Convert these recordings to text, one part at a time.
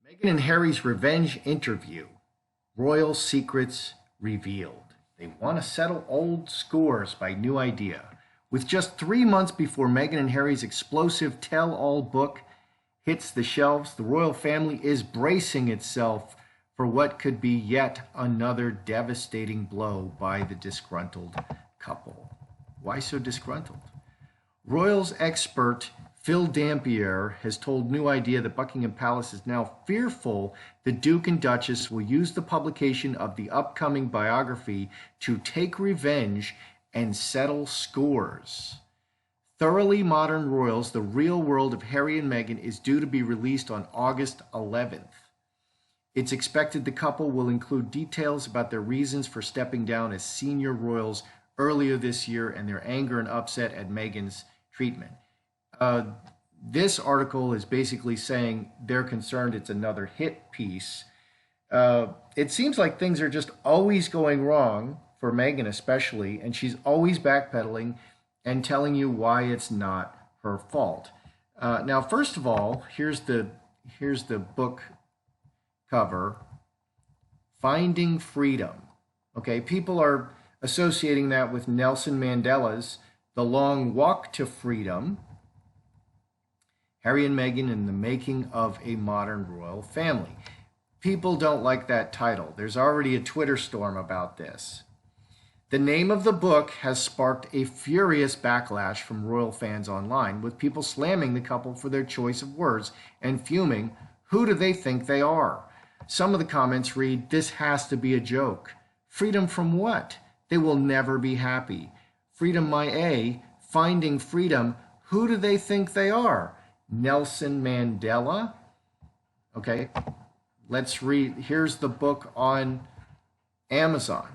Meghan and Harry's revenge interview. Royal secrets revealed. They want to settle old scores by new idea. With just 3 months before Meghan and Harry's explosive tell-all book hits the shelves, the royal family is bracing itself for what could be yet another devastating blow by the disgruntled couple. Why so disgruntled? Royals expert Phil Dampier has told New Idea that Buckingham Palace is now fearful the Duke and Duchess will use the publication of the upcoming biography to take revenge and settle scores. Thoroughly Modern Royals, The Real World of Harry and Meghan is due to be released on August 11th. It's expected the couple will include details about their reasons for stepping down as senior royals earlier this year and their anger and upset at Meghan's treatment. This article is basically saying they're concerned it's another hit piece. It seems like things are just always going wrong for Meghan especially, and she's always backpedaling and telling you why it's not her fault. Now, first of all, here's the book cover, Finding Freedom. Okay, people are associating that with Nelson Mandela's The Long Walk to Freedom. Harry and Meghan in the Making of a Modern Royal Family. People don't like that title. There's already a Twitter storm about this. The name of the book has sparked a furious backlash from royal fans online, with people slamming the couple for their choice of words and fuming, who do they think they are? Some of the comments read, this has to be a joke. Freedom from what? They will never be happy. Freedom my A, finding freedom, who do they think they are? Nelson Mandela? Okay, let's read. Here's the book on Amazon.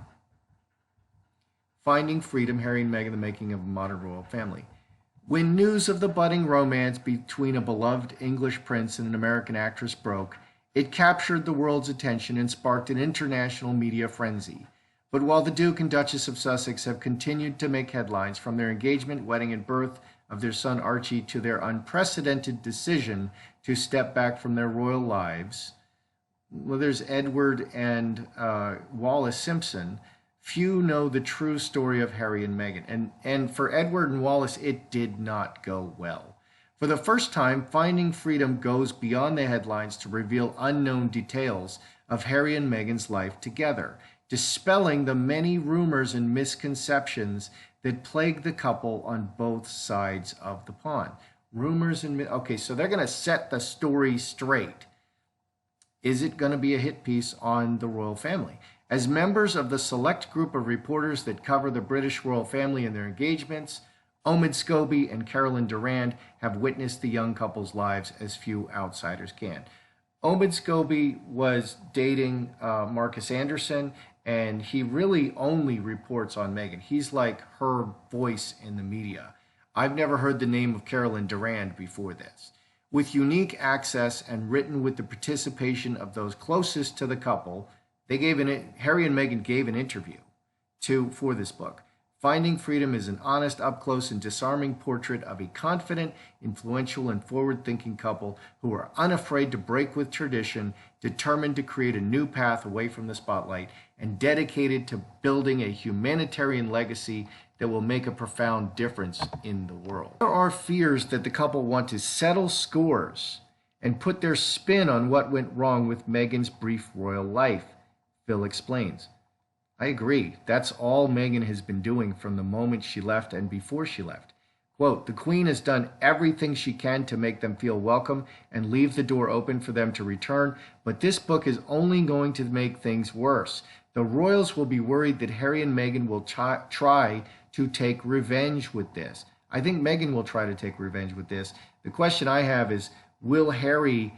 Finding Freedom, Harry and Meghan, the Making of a Modern Royal Family. When news of the budding romance between a beloved English prince and an American actress broke, it captured the world's attention and sparked an international media frenzy. But while the Duke and Duchess of Sussex have continued to make headlines, from their engagement, wedding, and birth of their son Archie to their unprecedented decision to step back from their royal lives, well, there's Edward and Wallis Simpson, few know the true story of Harry and Meghan. And for Edward and Wallis, it did not go well. For the first time, Finding Freedom goes beyond the headlines to reveal unknown details of Harry and Meghan's life together, dispelling the many rumors and misconceptions that plague the couple on both sides of the pond. Rumors and... Okay, so they're going to set the story straight. Is it going to be a hit piece on the royal family? As members of the select group of reporters that cover the British royal family and their engagements, Omid Scobie and Carolyn Durand have witnessed the young couple's lives as few outsiders can. Omid Scobie was dating Marcus Anderson, and he really only reports on Meghan. He's like her voice in the media. I've never heard the name of Carolyn Durand before this. With unique access and written with the participation of those closest to the couple, Harry and Meghan gave an interview for this book. Finding Freedom is an honest, up-close, and disarming portrait of a confident, influential, and forward-thinking couple who are unafraid to break with tradition, determined to create a new path away from the spotlight, and dedicated to building a humanitarian legacy that will make a profound difference in the world. There are fears that the couple want to settle scores and put their spin on what went wrong with Meghan's brief royal life, Phil explains. I agree. That's all Meghan has been doing from the moment she left and before she left. Quote, the Queen has done everything she can to make them feel welcome and leave the door open for them to return, but this book is only going to make things worse. The royals will be worried that Harry and Meghan will try to take revenge with this. I think Meghan will try to take revenge with this. The question I have is, will Harry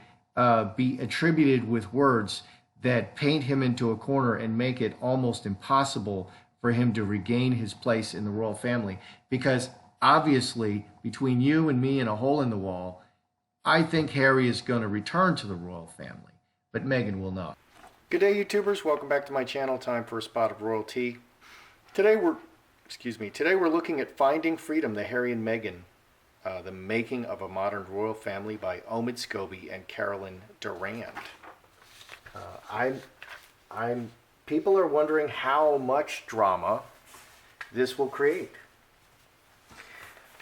be attributed with words that paint him into a corner and make it almost impossible for him to regain his place in the royal family? Because obviously, between you and me and a hole in the wall, I think Harry is going to return to the royal family, but Meghan will not. Good day, YouTubers. Welcome back to my channel. Time for a spot of royalty. Today we're looking at Finding Freedom, the Harry and Meghan, the Making of a Modern Royal Family by Omid Scobie and Carolyn Durand. I'm, I'm. People are wondering how much drama this will create.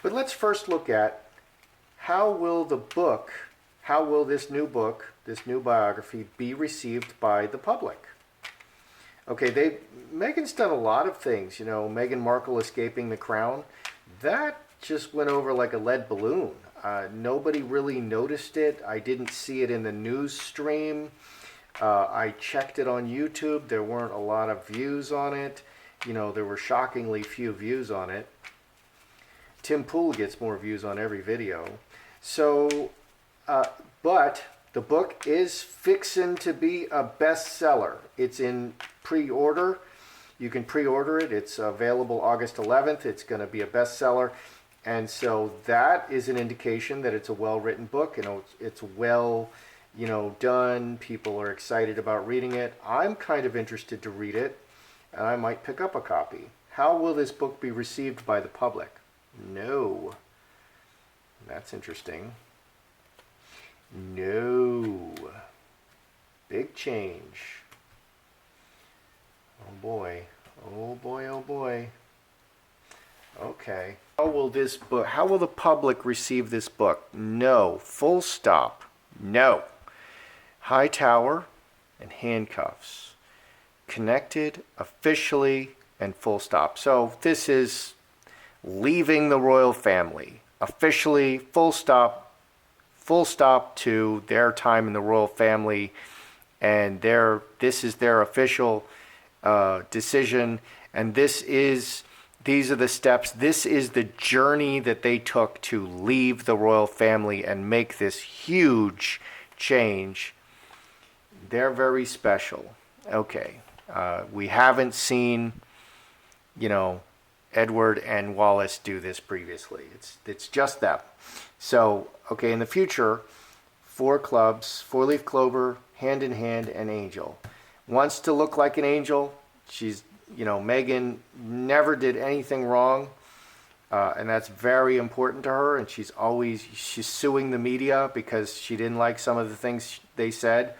But let's first look at how will this new book, this new biography, be received by the public? Okay, Meghan's done a lot of things. You know, Meghan Markle escaping the crown, that just went over like a lead balloon. Nobody really noticed it. I didn't see it in the news stream. I checked it on YouTube. There weren't a lot of views on it. You know, there were shockingly few views on it. Tim Pool gets more views on every video. So, but the book is fixin' to be a bestseller. It's in pre-order. You can pre-order it. It's available August 11th. It's going to be a bestseller. And so that is an indication that it's a well-written book. You know, it's well, you know, done. People are excited about reading it. I'm kind of interested to read it, and I might pick up a copy. How will this book be received by the public? No. That's interesting. No. Big change. Oh boy. Oh boy, oh boy. Okay. How will the public receive this book? No. Full stop. No. High tower and handcuffs. Connected officially and full stop. So this is leaving the royal family. Officially, full stop to their time in the royal family, and this is their official decision, and these are the steps. This is the journey that they took to leave the royal family and make this huge change. They're very special. Okay, we haven't seen, you know, Edward and Wallace do this previously. It's just them. So, okay, in the future, 4 clubs, 4-leaf clover, hand in hand, and angel. Wants to look like an angel. She's, you know, Meghan never did anything wrong, and that's very important to her, and she's suing the media because she didn't like some of the things they said.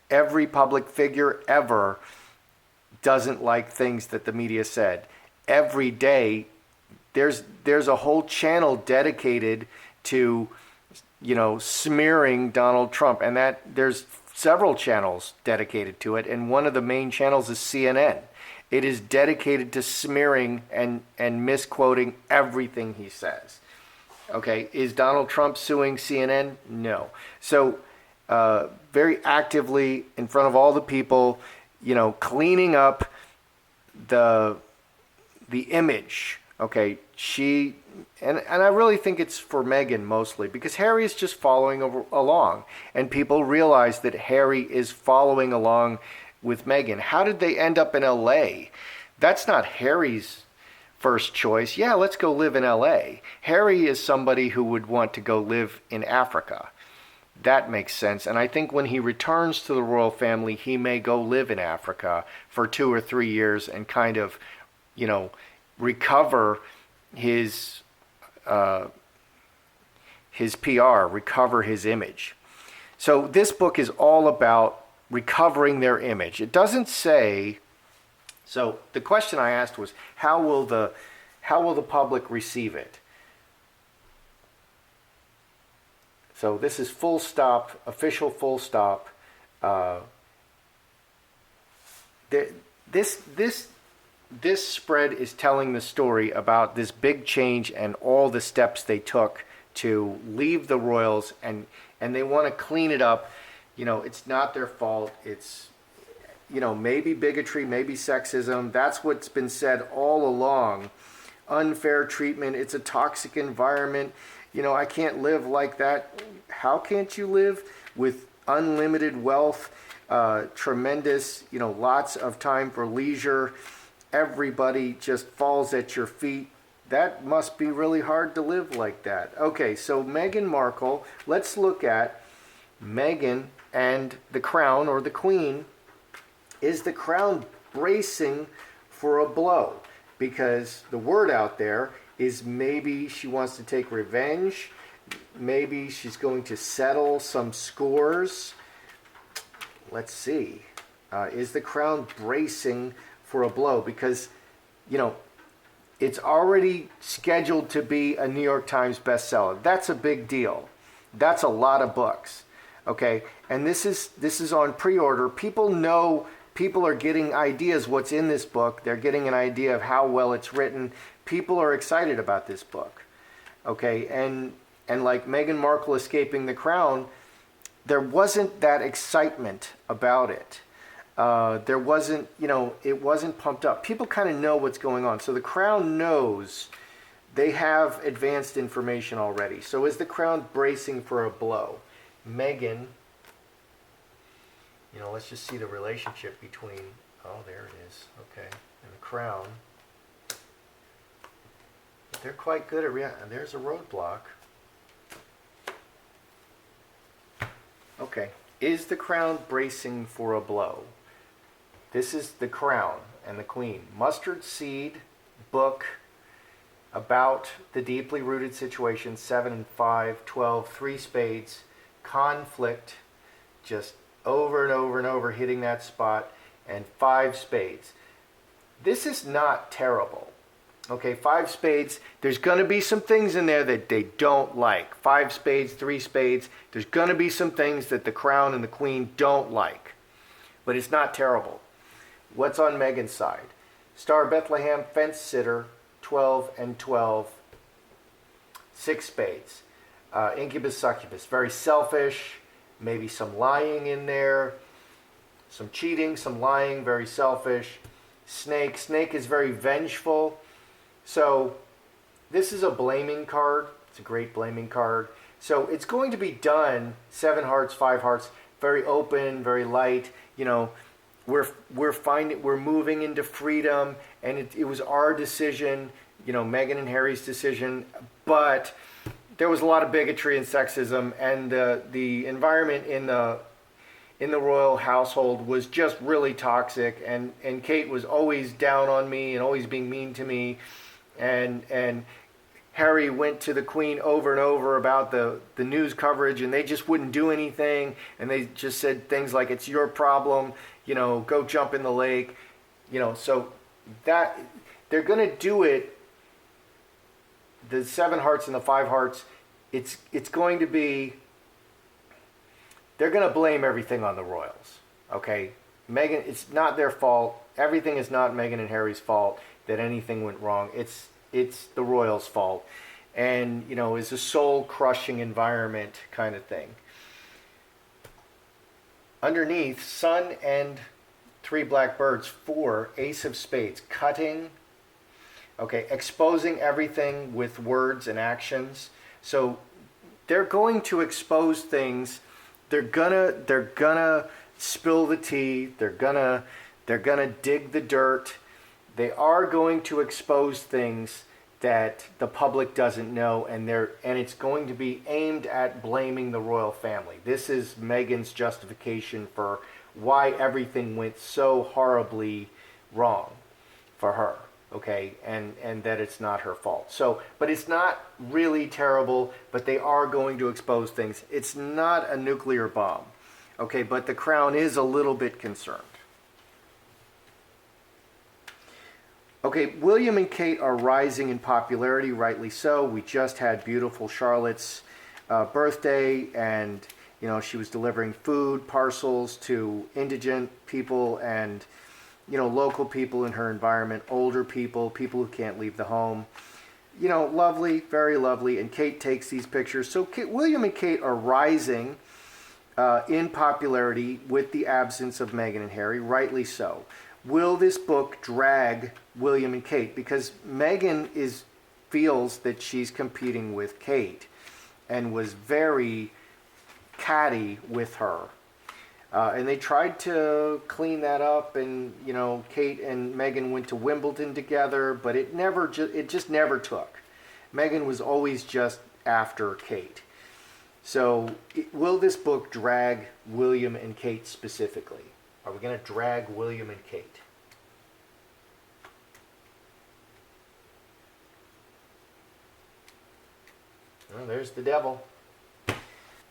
Every public figure ever doesn't like things that the media said. Every day, there's a whole channel dedicated to, you know, smearing Donald Trump, and that there's several channels dedicated to it, and one of the main channels is CNN. It is dedicated to smearing and misquoting everything he says. Okay, is Donald Trump suing CNN? No. So very actively in front of all the people, you know, cleaning up the image. Okay, and I really think it's for Meghan mostly, because Harry is just following along, and people realize that Harry is following along with Meghan. How did they end up in LA? That's not Harry's first choice. Yeah, let's go live in LA. Harry is somebody who would want to go live in Africa. That makes sense. And I think when he returns to the royal family, he may go live in Africa for 2 or 3 years and kind of, you know, recover his PR, recover his image. So this book is all about recovering their image. It doesn't say. So the question I asked was, how will the public receive it? So this is full stop, official full stop. This spread is telling the story about this big change and all the steps they took to leave the royals, and they want to clean it up. You know, it's not their fault. It's, you know, maybe bigotry, maybe sexism. That's what's been said all along. Unfair treatment. It's a toxic environment. You know, I can't live like that. How can't you live with unlimited wealth, tremendous, you know, lots of time for leisure? Everybody just falls at your feet. That must be really hard to live like that. Okay, so Meghan Markle, let's look at Meghan and the crown, or the queen. Is the crown bracing for a blow? Because the word out there is maybe she wants to take revenge. Maybe she's going to settle some scores. let's see. Is the crown bracing for a blow? Because, you know, it's already scheduled to be a New York Times bestseller. That's a big deal. That's a lot of books. Okay, and this is on pre-order. People know, people are getting ideas what's in this book. They're getting an idea of how well it's written. People are excited about this book. Okay, and like Meghan Markle escaping the crown, there wasn't that excitement about it. There wasn't, you know, it wasn't pumped up. People kind of know what's going on. So the Crown knows, they have advanced information already. So is the Crown bracing for a blow? Meghan, you know, let's just see the relationship between, oh, there it is, okay, and the Crown. They're quite good at there's a roadblock. Okay, is the Crown bracing for a blow? This is the Crown and the Queen. Mustard seed book about the deeply rooted situation, 7 and 5, 12, 3 spades, conflict, just over and over and over hitting that spot, and 5 spades. This is not terrible. Okay, 5 spades, there's going to be some things in there that they don't like. 5 spades, 3 spades, there's going to be some things that the Crown and the Queen don't like. But it's not terrible. What's on Meghan's side? Star Bethlehem, fence sitter, 12 and 12, 6 spades. Incubus, succubus, very selfish, maybe some lying in there, some cheating, some lying, very selfish. Snake, snake is very vengeful. So this is a blaming card. It's a great blaming card. So it's going to be done, 7 hearts, 5 hearts, very open, very light. You know, we're moving into freedom, and it was our decision, you know, Meghan and Harry's decision, but there was a lot of bigotry and sexism, and the environment in the royal household was just really toxic, and Kate was always down on me and always being mean to me, and Harry went to the Queen over and over about the news coverage, and they just wouldn't do anything, and they just said things like, it's your problem, you know, go jump in the lake, you know. So that they're going to do it, the 7 hearts and the 5 hearts, it's going to be, they're going to blame everything on the royals. Okay, Meghan, it's not their fault. Everything is not Meghan and Harry's fault that anything went wrong. It's the royals' fault, and you know, it's a soul-crushing environment kind of thing. Underneath, sun and 3 black birds, 4 ace of spades, cutting. Okay, exposing everything with words and actions. So they're going to expose things. They're gonna spill the tea. They're gonna dig the dirt. They are going to expose things that the public doesn't know, and it's going to be aimed at blaming the royal family. This is Meghan's justification for why everything went so horribly wrong for her, okay, and that it's not her fault. So, but it's not really terrible, but they are going to expose things. It's not a nuclear bomb, okay, but the Crown is a little bit concerned. Okay, William and Kate are rising in popularity, rightly so. We just had beautiful Charlotte's birthday, and you know, she was delivering food parcels to indigent people and, you know, local people in her environment, older people, people who can't leave the home. You know, lovely, very lovely. And Kate takes these pictures. So William and Kate are rising in popularity with the absence of Meghan and Harry, rightly so. Will this book drag William and Kate? Because Meghan feels that she's competing with Kate and was very catty with her. And they tried to clean that up, and you know, Kate and Meghan went to Wimbledon together, but it just never took. Meghan was always just after Kate. So will this book drag William and Kate specifically? Are we going to drag William and Kate? Well, there's the devil.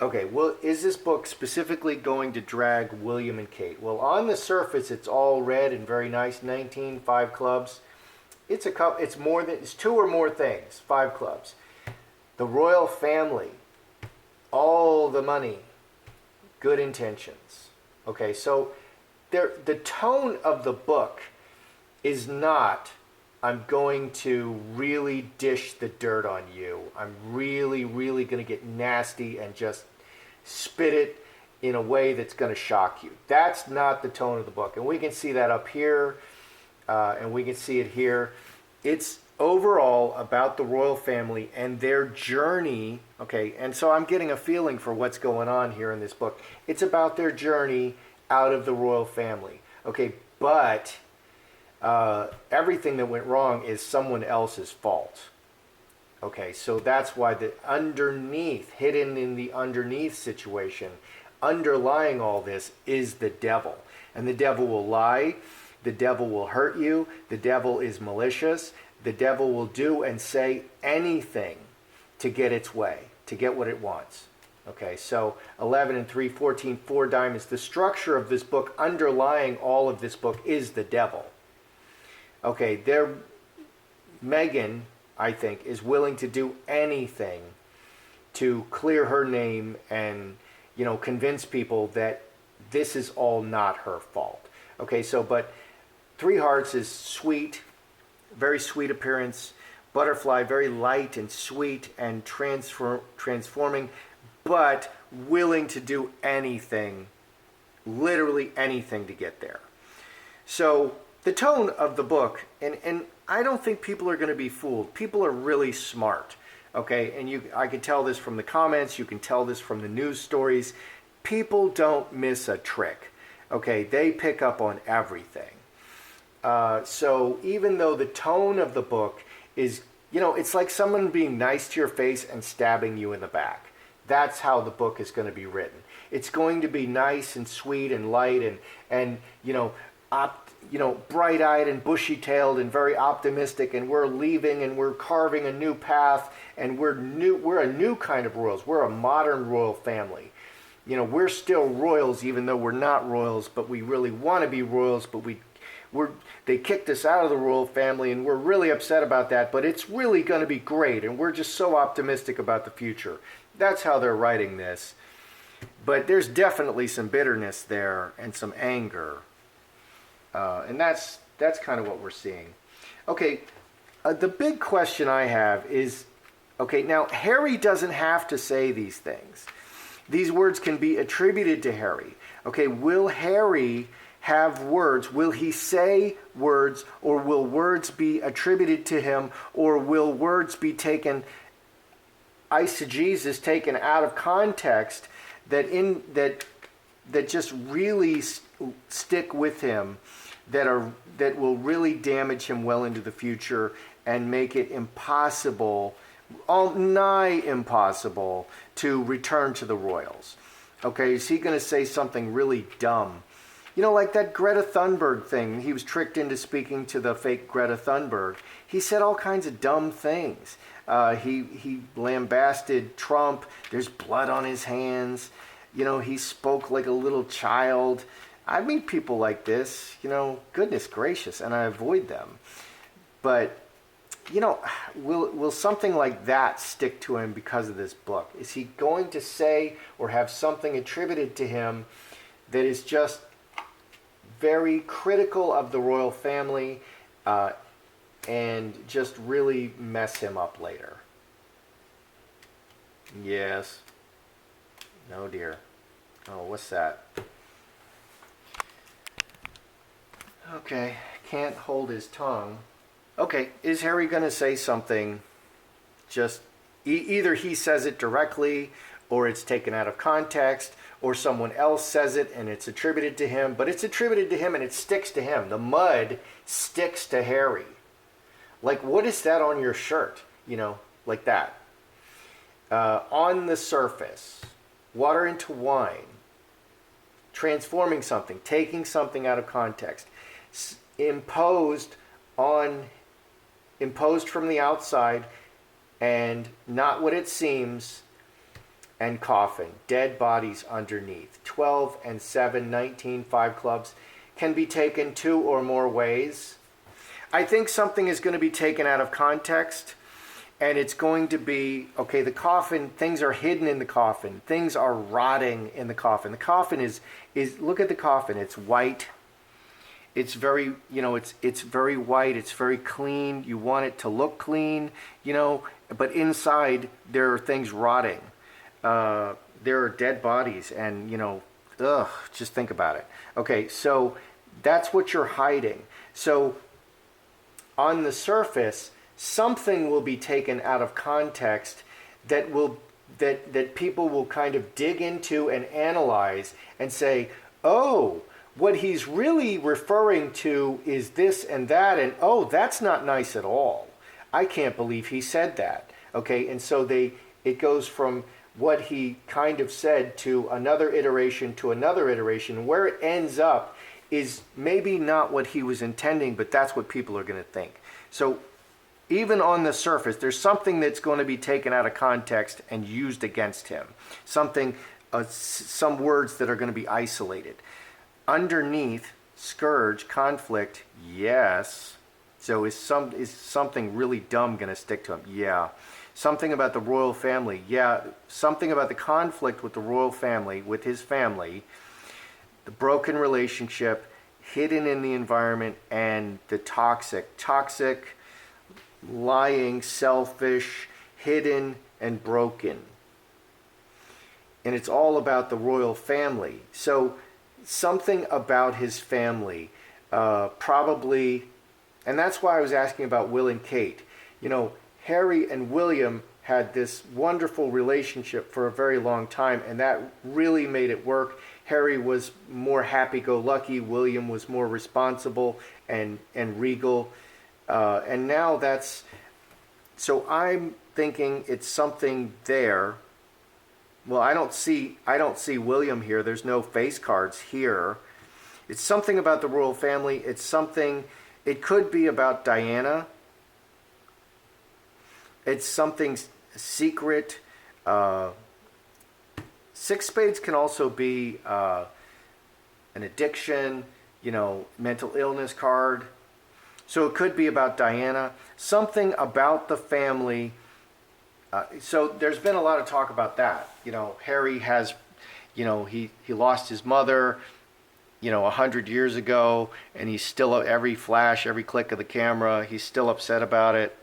Okay, well, is this book specifically going to drag William and Kate? Well, on the surface, it's all red and very nice. 19, 5 clubs. It's a cup. It's more than it's two or more things. 5 clubs. The royal family, all the money, good intentions. Okay, so the tone of the book is not, I'm going to really dish the dirt on you. I'm really, really going to get nasty and just spit it in a way that's going to shock you. That's not the tone of the book. And we can see that up here, and we can see it here. It's overall about the royal family and their journey. Okay, and so I'm getting a feeling for what's going on here in this book. It's about their journey out of the royal family. Okay, but everything that went wrong is someone else's fault. Okay, so that's why the underneath, hidden in the underneath situation, underlying all this is the devil. And the devil will lie, the devil will hurt you, the devil is malicious, the devil will do and say anything to get its way, to get what it wants. Okay, so 11 and 3, 14, 4 diamonds. The structure of this book, underlying all of this book, is the devil. Okay, Meghan, I think, is willing to do anything to clear her name and, convince people that this is all not her fault. Okay, so, but 3 hearts is sweet, very sweet appearance. Butterfly, very light and sweet and transforming, but willing to do anything, literally anything to get there. So the tone of the book, and I don't think people are going to be fooled. People are really smart, okay? And I can tell this from the comments. You can tell this from the news stories. People don't miss a trick, okay? They pick up on everything. So even though the tone of the book is, it's like someone being nice to your face and stabbing you in the back. That's how the book is going to be written. It's going to be nice and sweet and light and bright-eyed and bushy-tailed and very optimistic, and we're leaving and we're carving a new path, and we're a new kind of royals. We're a modern royal family. We're still royals even though we're not royals, but we really want to be royals, but they kicked us out of the royal family and we're really upset about that, but it's really going to be great and we're just so optimistic about the future. That's how they're writing this. But there's definitely some bitterness there and some anger. And that's kind of what we're seeing. Okay, the big question I have is, okay, now Harry doesn't have to say these things. These words can be attributed to Harry. Okay, will Harry have words? Will he say words, or will words be attributed to him, or will words be taken, eisegesis, taken out of context that just really stick with him, that will really damage him well into the future and make it impossible, nigh impossible, to return to the royals? Okay, is he going to say something really dumb? Like that Greta Thunberg thing. He was tricked into speaking to the fake Greta Thunberg. He said all kinds of dumb things. He lambasted Trump. There's blood on his hands. He spoke like a little child. I meet people like this, goodness gracious, and I avoid them. But, will something like that stick to him because of this book? Is he going to say or have something attributed to him that is just very critical of the royal family and just really mess him up later? Yes. No, dear. Oh, what's that? Okay, can't hold his tongue. Okay, is Harry going to say something just, either he says it directly, or it's taken out of context, or someone else says it and it's attributed to him, but it's attributed to him and it sticks to him. The mud sticks to Harry. Like, what is that on your shirt? Like that. On the surface, water into wine, transforming something, taking something out of context, imposed from the outside and not what it seems, and coffin, dead bodies underneath. 12 and 7, 19, 5 clubs can be taken 2 or more ways. I think something is going to be taken out of context, and it's going to be, okay, the coffin, things are hidden in the coffin. Things are rotting in the coffin. The coffin is look at the coffin. It's white. It's very, it's very white. It's very clean. You want it to look clean, but inside there are things rotting. There are dead bodies, and, just think about it. Okay, so that's what you're hiding. So on the surface, something will be taken out of context that people will kind of dig into and analyze and say, oh, what he's really referring to is this and that, and oh, that's not nice at all. I can't believe he said that. Okay, and so it goes from what he kind of said to another iteration to another iteration. Where it ends up is maybe not what he was intending, but that's what people are going to think. So even on the surface, there's something that's going to be taken out of context and used against him. Something, some words that are going to be isolated. Underneath, scourge, conflict, yes. So is something really dumb going to stick to him? Yeah. Something about the royal family, yeah. Something about the conflict with the royal family, with his family, the broken relationship, hidden in the environment, and the toxic, lying, selfish, hidden, and broken. And it's all about the royal family. So something about his family, probably, and that's why I was asking about Will and Kate. Harry and William had this wonderful relationship for a very long time, and that really made it work. Harry was more happy-go-lucky. William was more responsible and regal. And now that's... So I'm thinking it's something there. Well, I don't see William here. There's no face cards here. It's something about the royal family. It's something... It could be about Diana. It's something secret. Six spades can also be an addiction, mental illness card. So it could be about Diana. Something about the family. So there's been a lot of talk about that. Harry has, he lost his mother, 100 years ago, and he's still, every flash, every click of the camera, he's still upset about it.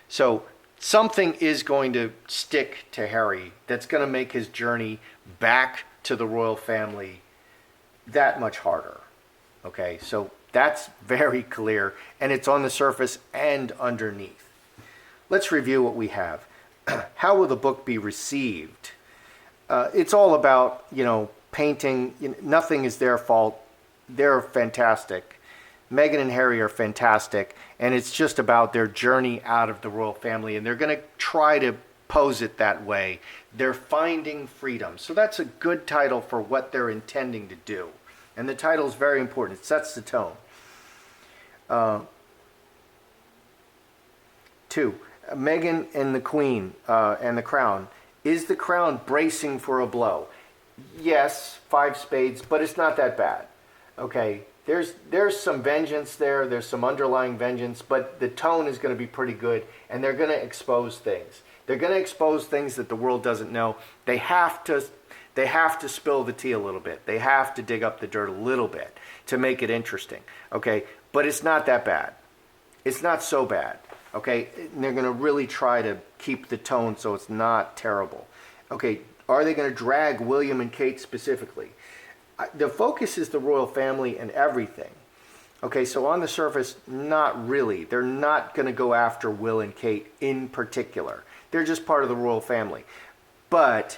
So something is going to stick to Harry that's going to make his journey back to the royal family that much harder. Okay, so that's very clear, and it's on the surface and underneath. Let's review what we have. How will the book be received? It's all about, painting. Nothing is their fault. They're fantastic. Meghan and Harry are fantastic, and it's just about their journey out of the royal family, and they're going to try to pose it that way. They're finding freedom. So that's a good title for what they're intending to do. And the title is very important. It sets the tone. 2, Meghan and the Queen and the Crown. Is the Crown bracing for a blow? Yes, 5 spades, but it's not that bad. Okay, there's some vengeance there. There's some underlying vengeance, but the tone is going to be pretty good, and they're going to expose things. They're going to expose things that the world doesn't know. They have to spill the tea a little bit. They have to dig up the dirt a little bit to make it interesting. Okay, but it's not that bad. It's not so bad. Okay, and they're going to really try to keep the tone so it's not terrible. Okay, are they going to drag William and Kate specifically? The focus is the royal family and everything. Okay, so on the surface, not really. They're not going to go after Will and Kate in particular. They're just part of the royal family. But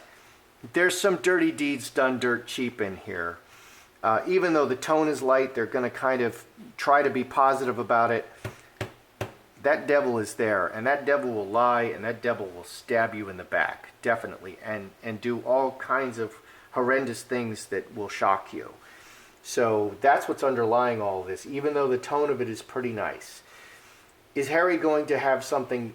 there's some dirty deeds done dirt cheap in here. Even though the tone is light, they're going to kind of try to be positive about it. That devil is there, and that devil will lie, and that devil will stab you in the back, definitely, and do all kinds of horrendous things that will shock you. So that's what's underlying all of this, even though the tone of it is pretty nice. Is Harry going to have something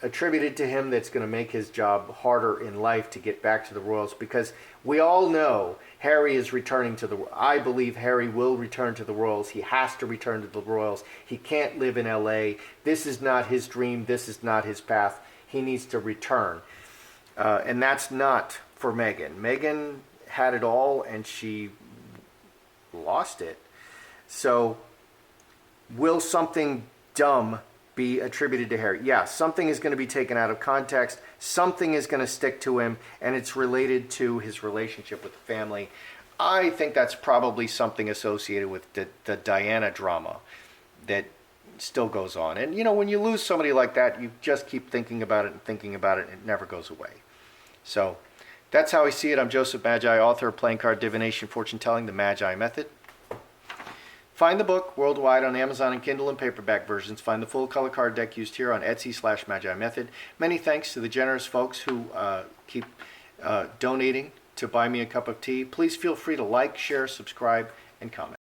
attributed to him that's going to make his job harder in life to get back to the royals, because we all know Harry is returning to the. I believe Harry will return to the royals. He has to return to the royals. He can't live in L.A. This is not his dream. This is not his path. He needs to return, and that's not for Meghan. Meghan had it all, and she lost it. So, will something dumb be attributed to Harry? Yeah, something is going to be taken out of context. Something is going to stick to him, and it's related to his relationship with the family. I think that's probably something associated with the Diana drama that still goes on. And, you know, when you lose somebody like that, you just keep thinking about it and thinking about it, and it never goes away. So, that's how I see it. I'm Joseph Magi, author of Playing Card Divination, Fortune Telling, The Magi Method. Find the book worldwide on Amazon and Kindle and paperback versions. Find the full color card deck used here on Etsy/Magi Method. Many thanks to the generous folks who keep donating to buy me a cup of tea. Please feel free to like, share, subscribe, and comment.